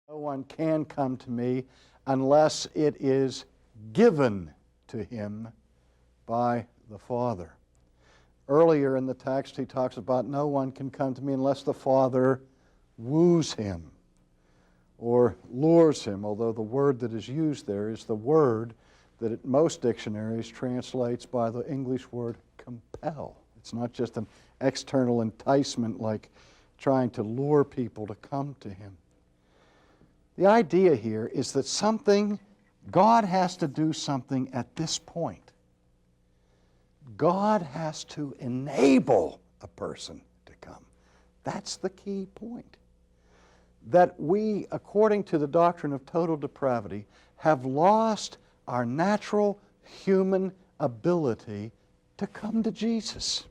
No one can come to me unless it is given to him by the Father. Earlier in the text, he talks about no one can come to me unless the Father woos him or lures him, although the word that is used there is the word that in most dictionaries translates by the English word compel. It's not just an external enticement like trying to lure people to come to him. The idea here is that God has to do something at this point. God has to enable a person to come. That's the key point. That we, according to the doctrine of total depravity, have lost our natural human ability to come to Jesus.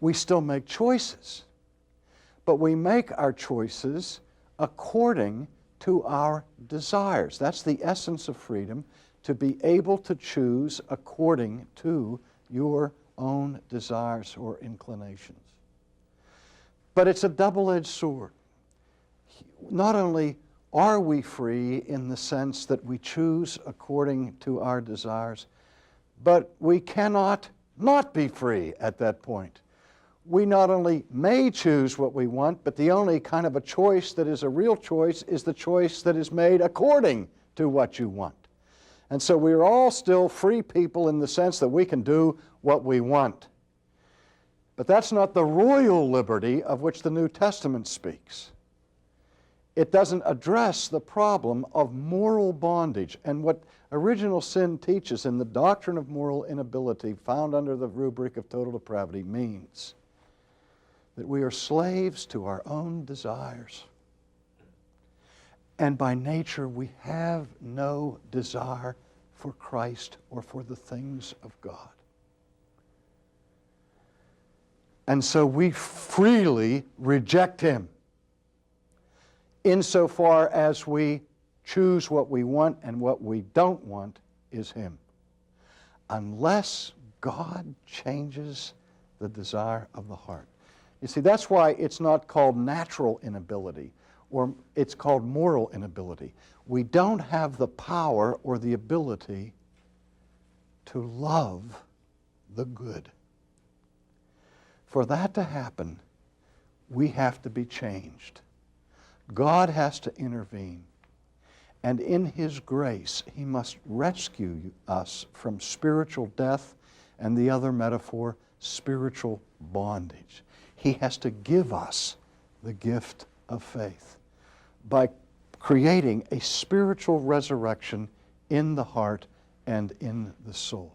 We still make choices, but we make our choices according to our desires. That's the essence of freedom, to be able to choose according to your own desires or inclinations. But it's a double-edged sword. Not only are we free in the sense that we choose according to our desires, but we cannot not be free at that point. We not only may choose what we want, but the only kind of a choice that is a real choice is the choice that is made according to what you want. And so we're all still free people in the sense that we can do what we want. But that's not the royal liberty of which the New Testament speaks. It doesn't address the problem of moral bondage. And what original sin teaches in the doctrine of moral inability found under the rubric of total depravity means that we are slaves to our own desires. And by nature, we have no desire for Christ or for the things of God. And so we freely reject him insofar as we choose what we want, and what we don't want is him. Unless God changes the desire of the heart. You see, that's why it's not called natural inability, or it's called moral inability. We don't have the power or the ability to love the good. For that to happen, we have to be changed. God has to intervene. And in his grace, he must rescue us from spiritual death and the other metaphor, spiritual bondage. He has to give us the gift of faith by creating a spiritual resurrection in the heart and in the soul.